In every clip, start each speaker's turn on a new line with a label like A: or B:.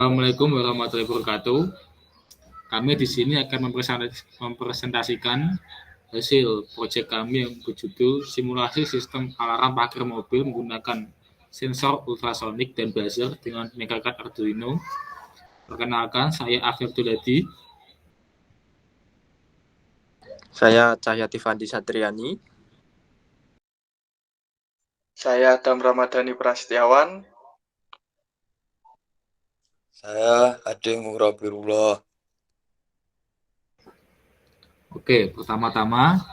A: Assalamualaikum warahmatullahi wabarakatuh. Kami di sini akan mempresentasikan hasil proyek kami yang berjudul simulasi sistem alarm parkir mobil menggunakan sensor ultrasonik dan buzzer dengan meningkatkan Arduino. Perkenalkan, saya Afif Duladi.
B: Saya Cahyati Fandi Satriani.
C: Saya Adam Ramadhani Prasetyawan.
B: Saya Ade Murabirullah.
A: Oke, pertama-tama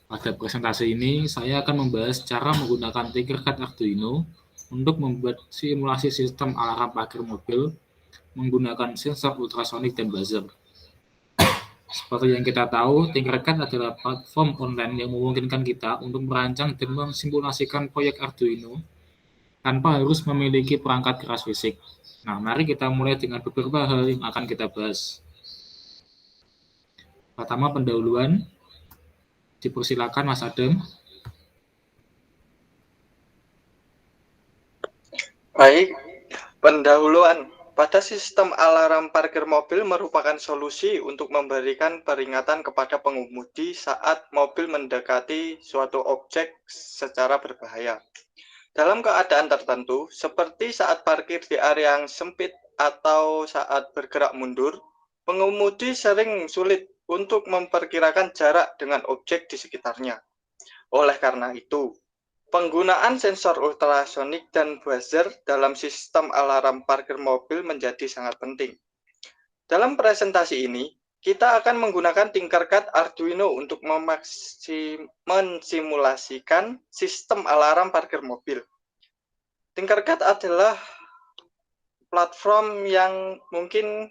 A: pada presentasi ini saya akan membahas cara menggunakan Tinkercad Arduino untuk membuat simulasi sistem alarm parkir mobil menggunakan sensor ultrasonik dan buzzer. Seperti yang kita tahu, Tinkercad adalah platform online yang memungkinkan kita untuk merancang dan mensimulasikan proyek Arduino tanpa harus memiliki perangkat keras fisik. Nah, mari kita mulai dengan beberapa hal yang akan kita bahas. Pertama, pendahuluan. Dipersilakan Mas Adam.
C: Baik, pendahuluan. Pada sistem alarm parkir mobil merupakan solusi untuk memberikan peringatan kepada pengemudi saat mobil mendekati suatu objek secara berbahaya. Dalam keadaan tertentu, seperti saat parkir di area yang sempit atau saat bergerak mundur, pengemudi sering sulit untuk memperkirakan jarak dengan objek di sekitarnya. Oleh karena itu, penggunaan sensor ultrasonik dan buzzer dalam sistem alarm parkir mobil menjadi sangat penting. Dalam presentasi ini, kita akan menggunakan Tinkercad Arduino untuk mensimulasikan sistem alarm parkir mobil. Tinkercad adalah platform yang mungkin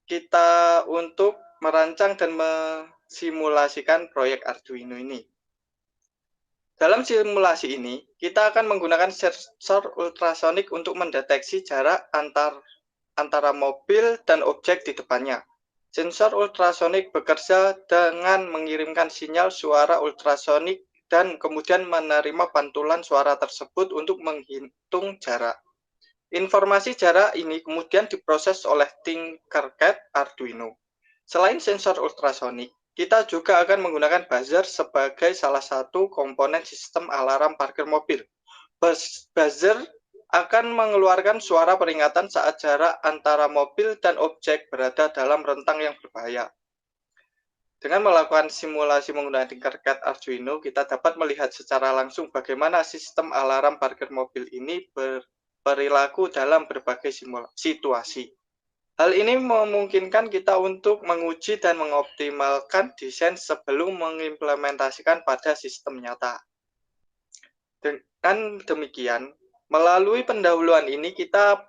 C: kita untuk merancang dan mensimulasikan proyek Arduino ini. Dalam simulasi ini, kita akan menggunakan sensor ultrasonik untuk mendeteksi jarak antara mobil dan objek di depannya. Sensor ultrasonik bekerja dengan mengirimkan sinyal suara ultrasonik dan kemudian menerima pantulan suara tersebut untuk menghitung jarak. Informasi jarak ini kemudian diproses oleh Tinkercad Arduino. Selain sensor ultrasonik, kita juga akan menggunakan buzzer sebagai salah satu komponen sistem alarm parkir mobil. Buzzer akan mengeluarkan suara peringatan saat jarak antara mobil dan objek berada dalam rentang yang berbahaya. Dengan melakukan simulasi menggunakan Tinkercad Arduino, kita dapat melihat secara langsung bagaimana sistem alarm parkir mobil ini berperilaku dalam berbagai situasi. Hal ini memungkinkan kita untuk menguji dan mengoptimalkan desain sebelum mengimplementasikan pada sistem nyata. Dengan demikian, melalui pendahuluan ini kita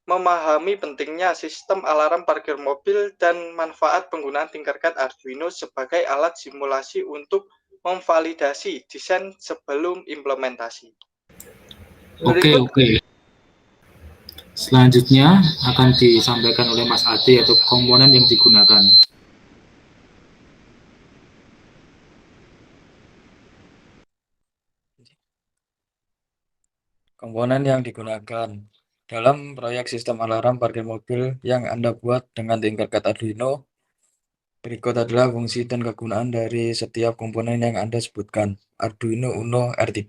C: memahami pentingnya sistem alarm parkir mobil dan manfaat penggunaan Tinkercad Arduino sebagai alat simulasi untuk memvalidasi desain sebelum implementasi.
A: Oke. Selanjutnya akan disampaikan oleh Mas Ade yaitu komponen yang digunakan.
B: Komponen yang digunakan dalam proyek sistem alarm parkir mobil yang Anda buat dengan Tinkercad Arduino, berikut adalah fungsi dan kegunaan dari setiap komponen yang Anda sebutkan. Arduino Uno R3.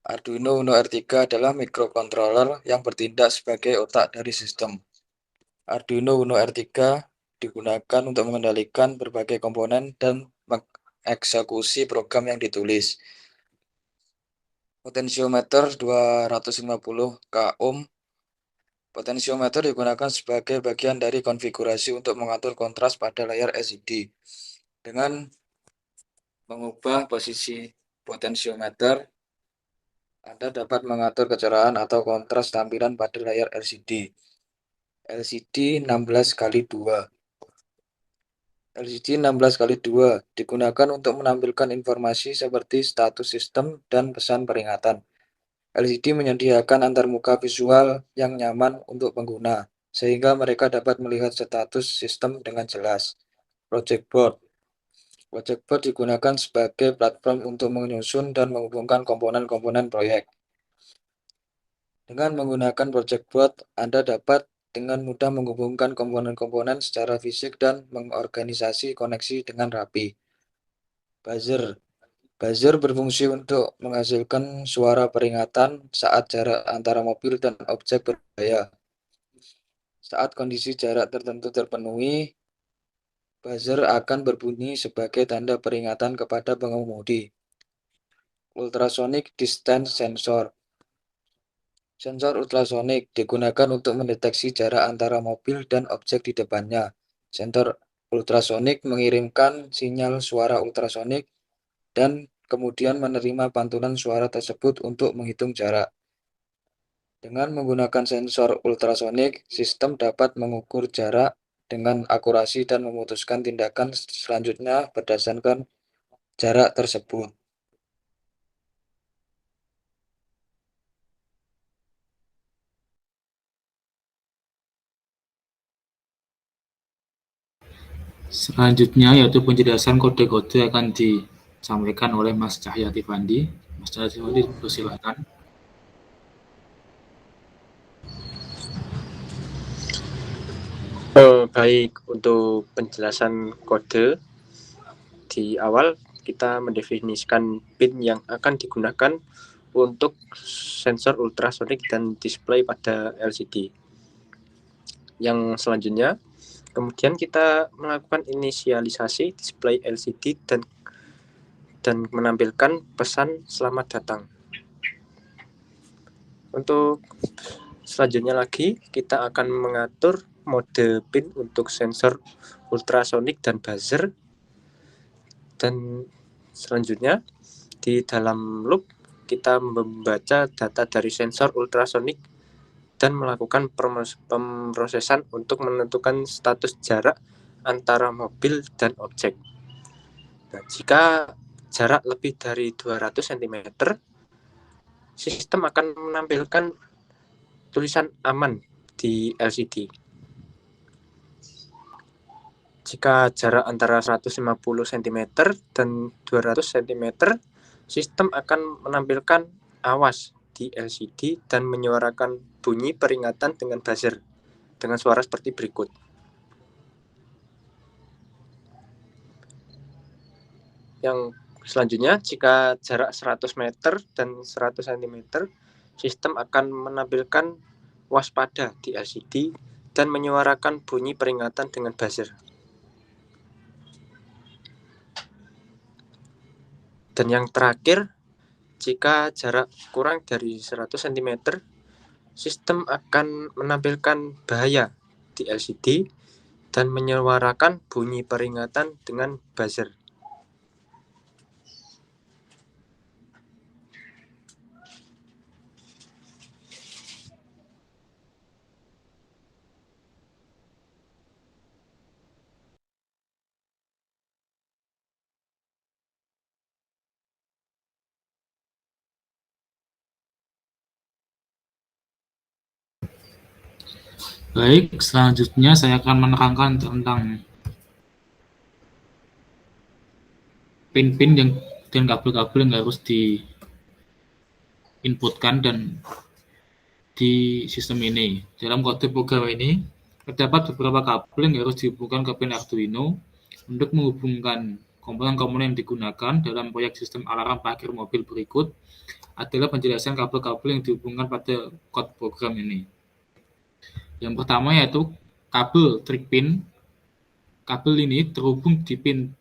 B: Arduino Uno R3 adalah microcontroller yang bertindak sebagai otak dari sistem. Arduino Uno R3 digunakan untuk mengendalikan berbagai komponen dan mengeksekusi program yang ditulis. Potensiometer 250 k ohm. Potensiometer digunakan sebagai bagian dari konfigurasi untuk mengatur kontras pada layar LCD. Dengan mengubah posisi potensiometer, Anda dapat mengatur kecerahan atau kontras tampilan pada layar LCD. LCD 16x2. LCD 16x2 digunakan untuk menampilkan informasi seperti status sistem dan pesan peringatan. LCD menyediakan antarmuka visual yang nyaman untuk pengguna, sehingga mereka dapat melihat status sistem dengan jelas. Project Board. Project Board digunakan sebagai platform untuk menyusun dan menghubungkan komponen-komponen proyek. Dengan menggunakan project board, Anda dapat dengan mudah menghubungkan komponen-komponen secara fisik dan mengorganisasi koneksi dengan rapi. Buzzer. Buzzer berfungsi untuk menghasilkan suara peringatan saat jarak antara mobil dan objek berbahaya. Saat kondisi jarak tertentu terpenuhi, buzzer akan berbunyi sebagai tanda peringatan kepada pengemudi. Ultrasonic Distance Sensor. Sensor ultrasonik digunakan untuk mendeteksi jarak antara mobil dan objek di depannya. Sensor ultrasonik mengirimkan sinyal suara ultrasonik dan kemudian menerima pantulan suara tersebut untuk menghitung jarak. Dengan menggunakan sensor ultrasonik, sistem dapat mengukur jarak dengan akurasi dan memutuskan tindakan selanjutnya berdasarkan jarak tersebut.
A: Selanjutnya yaitu penjelasan kode-kode akan disampaikan oleh Mas Cahyati Fandi. Mas Cahyati Fandi, persilakan.
D: Baik, untuk penjelasan kode di awal kita mendefinisikan pin yang akan digunakan untuk sensor ultrasonik dan display pada LCD. Yang selanjutnya, kemudian kita melakukan inisialisasi display LCD dan menampilkan pesan selamat datang. Untuk selanjutnya lagi, kita akan mengatur mode pin untuk sensor ultrasonik dan buzzer. Dan selanjutnya, di dalam loop, kita membaca data dari sensor ultrasonik dan melakukan pemrosesan untuk menentukan status jarak antara mobil dan objek. Nah, jika jarak lebih dari 200 cm, sistem akan menampilkan tulisan aman di LCD. Jika jarak antara 150 cm dan 200 cm, sistem akan menampilkan awas di LCD dan menyuarakan bunyi peringatan dengan buzzer dengan suara seperti berikut. Yang selanjutnya, jika jarak 100 meter dan 100 cm, sistem akan menampilkan waspada di LCD dan menyuarakan bunyi peringatan dengan buzzer. Dan yang terakhir, jika jarak kurang dari 100 cm, sistem akan menampilkan bahaya di LCD dan menyuarakan bunyi peringatan dengan buzzer.
A: Baik, selanjutnya saya akan menerangkan tentang pin-pin dan kabel-kabel yang harus diinputkan dan di sistem ini. Dalam kode program ini, terdapat beberapa kabel yang harus dihubungkan ke pin Arduino untuk menghubungkan komponen-komponen yang digunakan dalam proyek sistem alarm parkir mobil berikut adalah penjelasan kabel-kabel yang dihubungkan pada kode program ini. Yang pertama yaitu kabel trig pin. Kabel ini terhubung di pin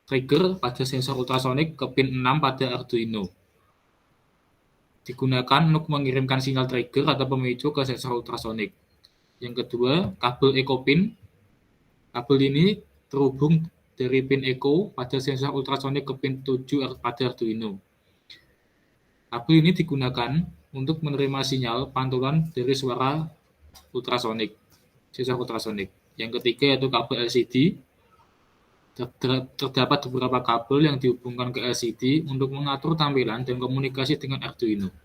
A: trigger pada sensor ultrasonik ke pin 6 pada Arduino. Digunakan untuk mengirimkan sinyal trigger atau pemicu ke sensor ultrasonik. Yang kedua, kabel echo pin. Kabel ini terhubung dari pin echo pada sensor ultrasonik ke pin 7 pada Arduino. Kabel ini digunakan untuk menerima sinyal pantulan dari suara ultrasonik, sensor ultrasonik. Yang ketiga yaitu kabel LCD. Terdapat beberapa kabel yang dihubungkan ke LCD untuk mengatur tampilan dan komunikasi dengan Arduino.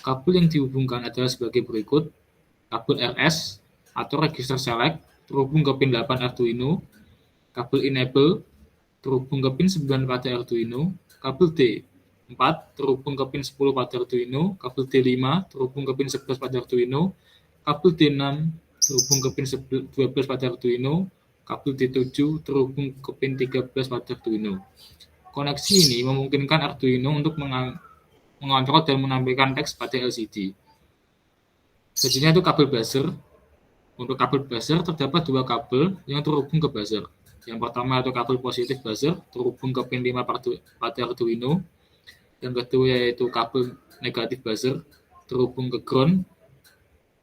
A: Kabel yang dihubungkan adalah sebagai berikut. Kabel RS atau Register Select terhubung ke pin 8 Arduino. Kabel Enable terhubung ke pin 9 pada Arduino. Kabel D 4 terhubung ke pin 10 pada Arduino, kabel D5 terhubung ke pin 11 pada Arduino, kabel D6 terhubung ke pin 12 pada Arduino, kabel D7 terhubung ke pin 13 pada Arduino. Koneksi ini memungkinkan Arduino untuk mengontrol dan menampilkan teks pada LCD. Selanjutnya itu kabel buzzer. Untuk kabel buzzer terdapat dua kabel yang terhubung ke buzzer. Yang pertama itu kabel positif buzzer terhubung ke pin 5 pada Arduino. Yang kedua yaitu kabel negatif buzzer terhubung ke ground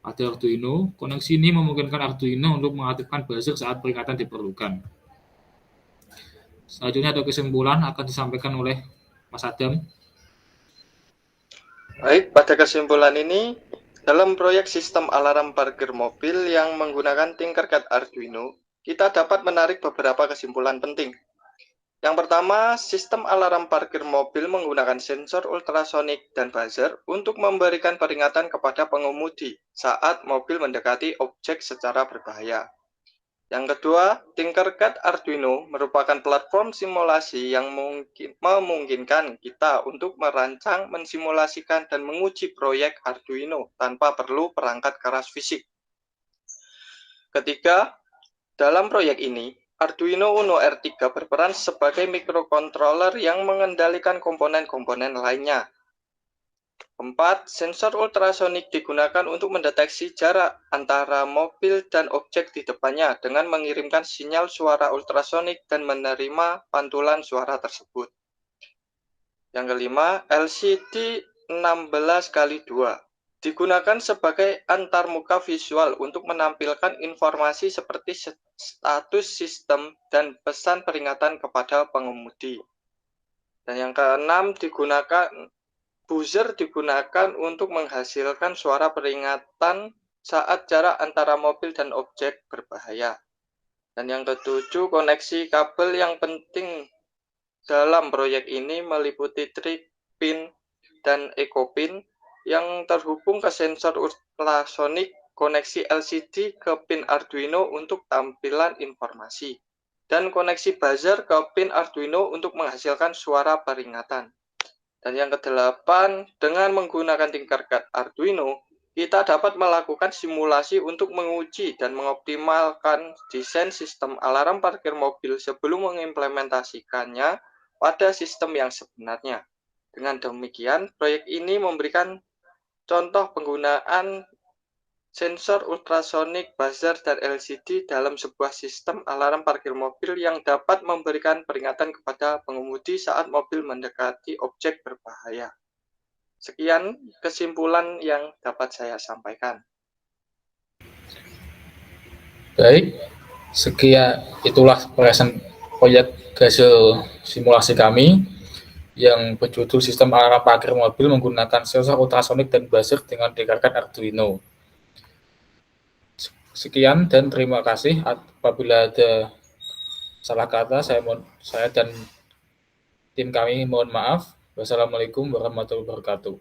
A: pada Arduino. Koneksi ini memungkinkan Arduino untuk mengaktifkan buzzer saat peringatan diperlukan. Selanjutnya ada kesimpulan akan disampaikan oleh Mas Adam.
C: Baik, pada kesimpulan ini, dalam proyek sistem alarm parkir mobil yang menggunakan Tinkercad Arduino, kita dapat menarik beberapa kesimpulan penting. Yang pertama, sistem alarm parkir mobil menggunakan sensor ultrasonik dan buzzer untuk memberikan peringatan kepada pengemudi saat mobil mendekati objek secara berbahaya. Yang kedua, Tinkercad Arduino merupakan platform simulasi yang memungkinkan kita untuk merancang, mensimulasikan, dan menguji proyek Arduino tanpa perlu perangkat keras fisik. Ketiga, dalam proyek ini, Arduino Uno R3 berperan sebagai microcontroller yang mengendalikan komponen-komponen lainnya. 4. Sensor ultrasonik digunakan untuk mendeteksi jarak antara mobil dan objek di depannya dengan mengirimkan sinyal suara ultrasonik dan menerima pantulan suara tersebut. Yang kelima, LCD 16x2 digunakan sebagai antarmuka visual untuk menampilkan informasi seperti status sistem dan pesan peringatan kepada pengemudi. Dan yang keenam, buzzer digunakan untuk menghasilkan suara peringatan saat jarak antara mobil dan objek berbahaya. Dan yang ketujuh, koneksi kabel yang penting dalam proyek ini meliputi trik pin dan echo pin yang terhubung ke sensor ultrasonik, koneksi LCD ke pin Arduino untuk tampilan informasi, dan koneksi buzzer ke pin Arduino untuk menghasilkan suara peringatan. Dan yang kedelapan, dengan menggunakan Tinkercad Arduino, kita dapat melakukan simulasi untuk menguji dan mengoptimalkan desain sistem alarm parkir mobil sebelum mengimplementasikannya pada sistem yang sebenarnya. Dengan demikian, proyek ini memberikan contoh penggunaan sensor ultrasonik, buzzer, dan LCD dalam sebuah sistem alarm parkir mobil yang dapat memberikan peringatan kepada pengemudi saat mobil mendekati objek berbahaya. Sekian kesimpulan yang dapat saya sampaikan.
A: Baik, sekian itulah proyek hasil simulasi kami yang berjudul sistem alarm parkir mobil menggunakan sensor ultrasonik dan buzzer dengan Tinkercad Arduino. Sekian dan terima kasih. Apabila ada salah kata, saya dan tim kami mohon maaf. Wassalamualaikum warahmatullahi wabarakatuh.